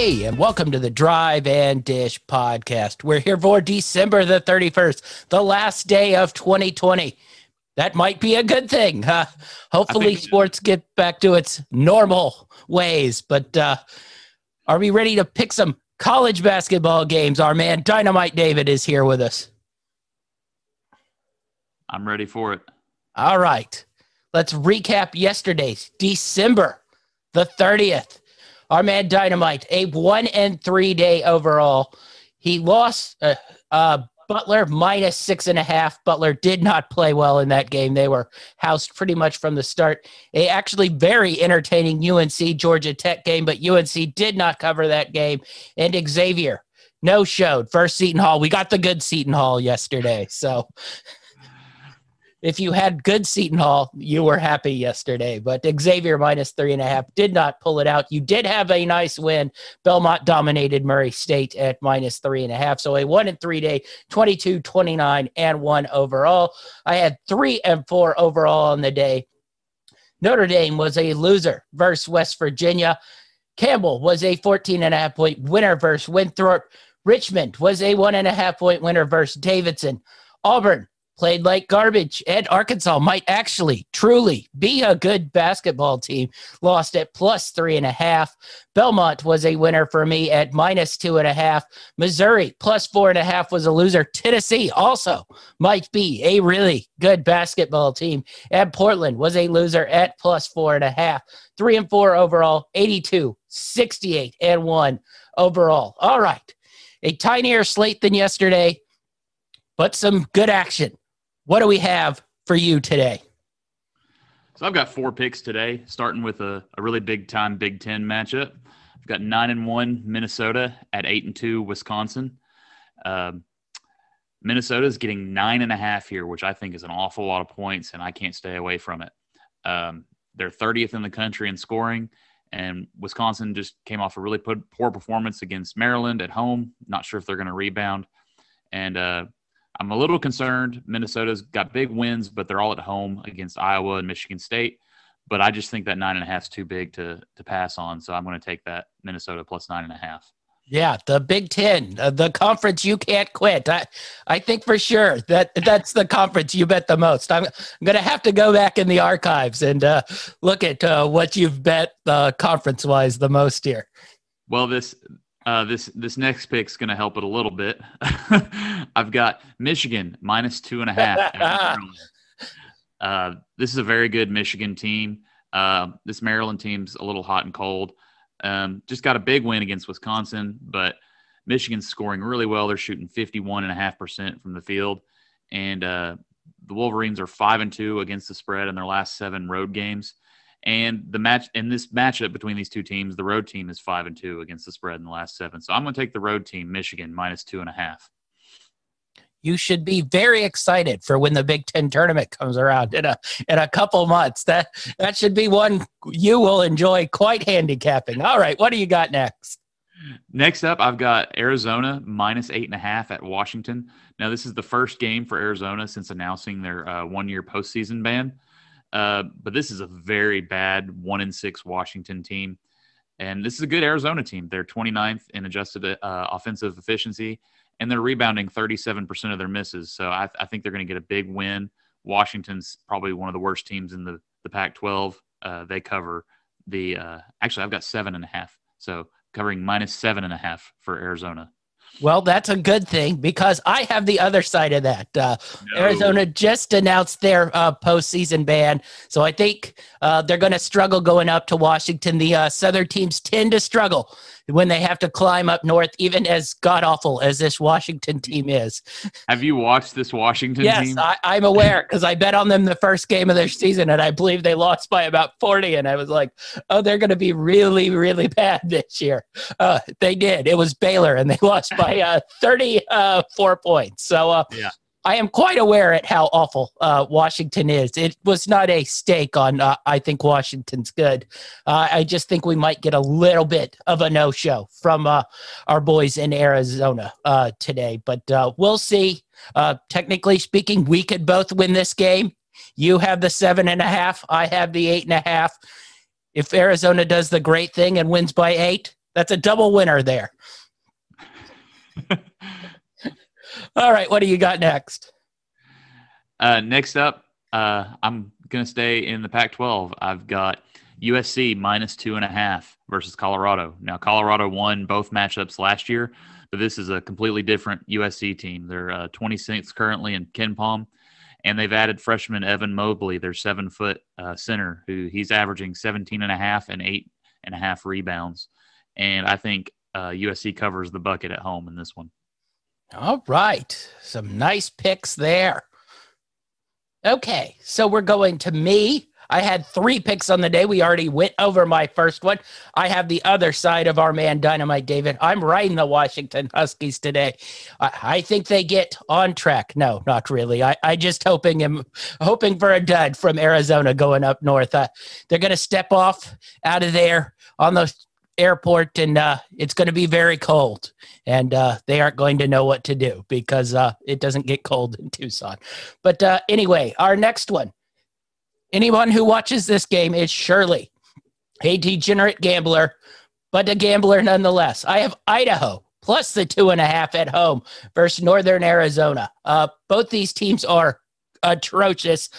Hey, and welcome to the Drive and Dish podcast. We're here for December the 31st, the last day of 2020. That might be a good thing. Hopefully sports get back to its normal ways. But are we ready to pick some college basketball games? Our man Dynamite David is here with us. I'm ready for it. All right. Let's recap yesterday's December the 30th. Our man Dynamite, a 1-3 day overall. He lost Butler minus 6.5. Butler did not play well in that game. They were housed pretty much from the start. A actually very entertaining UNC Georgia Tech game, but UNC did not cover that game. And Xavier no-showed first Seton Hall. We got the good Seton Hall yesterday, so if you had good Seton Hall, you were happy yesterday. But Xavier minus 3.5 did not pull it out. You did have a nice win. Belmont dominated Murray State at minus 3.5. So a 1-3 day, 22, 29, and 1 overall. I had 3 and 4 overall on the day. Notre Dame was a loser versus West Virginia. Campbell was a 14.5 point winner versus Winthrop. Richmond was a 1.5 point winner versus Davidson. Auburn played like garbage, and Arkansas might actually, truly be a good basketball team. Lost at plus 3.5. Belmont was a winner for me at minus 2.5. Missouri plus 4.5 was a loser. Tennessee also might be a really good basketball team. And Portland was a loser at plus 4.5. 3 and 4 overall, 82, 68, and 1 overall. All right. A tinier slate than yesterday, but some good action. What do we have for you today? So I've got 4 picks today, starting with a really big-time Big Ten matchup. I've got 9-1 Minnesota at 8-2 Wisconsin. Minnesota is getting 9.5 here, which I think is an awful lot of points, and I can't stay away from it. They're 30th in the country in scoring, and Wisconsin just came off a really poor performance against Maryland at home. Not sure if they're going to rebound. And I'm a little concerned. Minnesota's got big wins, but they're all at home against Iowa and Michigan State. But I just think that 9.5 is too big to pass on, so I'm going to take that Minnesota plus 9.5. Yeah, the Big Ten, the conference you can't quit. I think for sure that's the conference you bet the most. I'm going to have to go back in the archives and look at what you've bet conference-wise the most here. Well, this next pick's going to help it a little bit. I've got Michigan minus 2.5. This is a very good Michigan team. This Maryland team's a little hot and cold. Just got a big win against Wisconsin, but Michigan's scoring really well. They're shooting 51.5% from the field. And the Wolverines are 5-2 against the spread in their last 7 road games. And this matchup between these two teams, the road team is 5-2 against the spread in the last 7. So I'm going to take the road team, Michigan, minus 2.5. You should be very excited for when the Big Ten tournament comes around in a couple months. That should be one you will enjoy quite handicapping. All right, what do you got next? Next up, I've got Arizona minus 8.5 at Washington. Now, this is the first game for Arizona since announcing their 1-year postseason ban. But this is a very bad 1-6 Washington team. And this is a good Arizona team. They're 29th in adjusted offensive efficiency, and they're rebounding 37% of their misses. So I think they're going to get a big win. Washington's probably one of the worst teams in the Pac-12. They cover the actually, I've got 7.5. So covering minus 7.5 for Arizona. Well, that's a good thing because I have the other side of that. Arizona just announced their postseason ban, so I think they're going to struggle going up to Washington. The Southern teams tend to struggle when they have to climb up north, even as god-awful as this Washington team is. Have you watched this Washington team? Yes, I'm aware because I bet on them the first game of their season, and I believe they lost by about 40, and I was like, oh, they're going to be really, really bad this year. They did. It was Baylor, and they lost by 34 points. So yeah. I am quite aware at how awful Washington is. It was not a stake on I think Washington's good. I just think we might get a little bit of a no-show from our boys in Arizona today. But we'll see. Technically speaking, we could both win this game. You have the 7.5. I have the 8.5. If Arizona does the great thing and wins by 8, That's a double winner there. All right, what do you got next? Next up, I'm going to stay in the Pac-12. I've got USC minus 2.5 versus Colorado. Now, Colorado won both matchups last year, but this is a completely different USC team. They're 26th currently in KenPom, and they've added freshman Evan Mobley, their 7-foot center, who he's averaging 17.5 and 8.5 rebounds. And I think USC covers the bucket at home in this one. All right. Some nice picks there. Okay, so we're going to me. I had 3 picks on the day. We already went over my first one. I have the other side of our man Dynamite David. I'm riding the Washington Huskies today. I think they get on track. No, not really. I just hoping for a dud from Arizona going up north. They're going to step off out of there on the airport, and it's going to be very cold, and they aren't going to know what to do because it doesn't get cold in Tucson. But anyway, our next one. Anyone who watches this game is surely a degenerate gambler, but a gambler nonetheless. I have Idaho plus the 2.5 at home versus Northern Arizona. Both these teams are atrocious.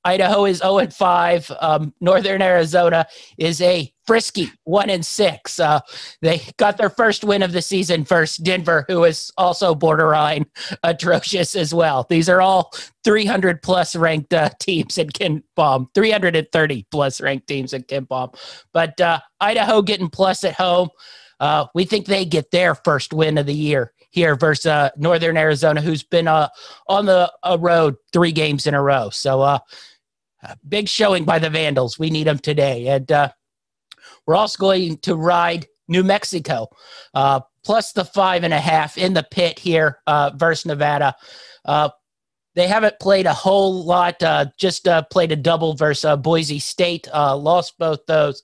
Idaho is 0-5. Northern Arizona is a frisky 1-6. They got their first win of the season versus Denver, who is also borderline atrocious as well. These are all 300 plus ranked teams in KenPom, 330 plus ranked teams in KenPom. But Idaho getting plus at home. We think they get their first win of the year here versus Northern Arizona, who's been on the road 3 games in a row. So big showing by the Vandals. We need them today. And we're also going to ride New Mexico plus the 5.5 in the pit here versus Nevada. They haven't played a whole lot, just played a double versus Boise State, lost both those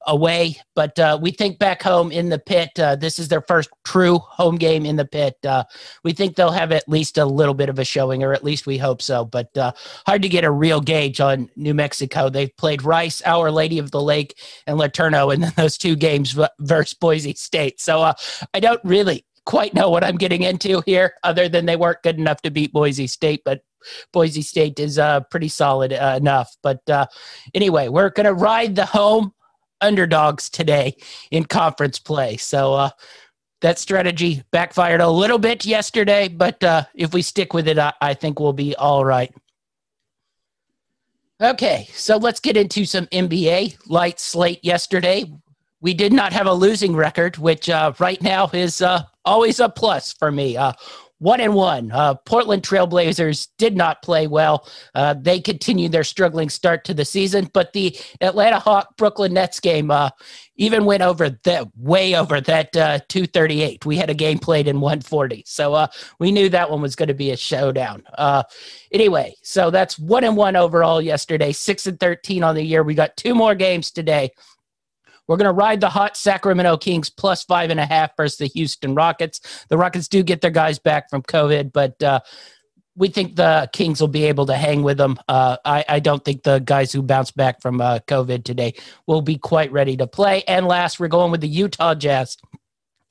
away. But we think back home in the pit, this is their first true home game in the pit. We think they'll have at least a little bit of a showing, or at least we hope so. But hard to get a real gauge on New Mexico. They've played Rice, Our Lady of the Lake, and LeTourneau in those 2 games versus Boise State. So I don't really quite know what I'm getting into here, other than they weren't good enough to beat Boise State, but Boise State is pretty solid enough. But anyway, we're going to ride the home underdogs today in conference play. So that strategy backfired a little bit yesterday, but if we stick with it, I think we'll be all right. Okay, so let's get into some NBA. Light slate yesterday. We did not have a losing record, which right now is always a plus for me. 1-1. Portland Trailblazers did not play well. They continued their struggling start to the season, but the Atlanta Hawks Brooklyn Nets game even went way over that 238. We had a game played in 140, so we knew that one was going to be a showdown. Anyway, so that's 1-1 overall yesterday, 6-13 on the year. We got 2 more games today. We're going to ride the hot Sacramento Kings plus 5.5 versus the Houston Rockets. The Rockets do get their guys back from COVID, but we think the Kings will be able to hang with them. I don't think the guys who bounce back from COVID today will be quite ready to play. And last, we're going with the Utah Jazz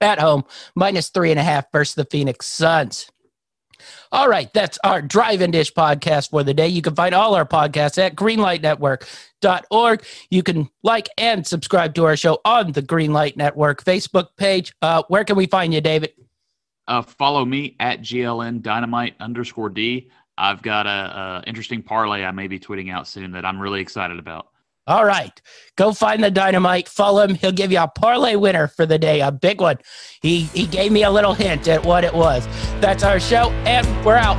at home, minus 3.5 versus the Phoenix Suns. All right, that's our Drive and Dish podcast for the day. You can find all our podcasts at greenlightnetwork.org. You can like and subscribe to our show on the Greenlight Network Facebook page. Where can we find you, David? Follow me at GLN_D. I've got a interesting parlay I may be tweeting out soon that I'm really excited about. All right. Go find the Dynamite. Follow him. He'll give you a parlay winner for the day, a big one. He gave me a little hint at what it was. That's our show, and we're out.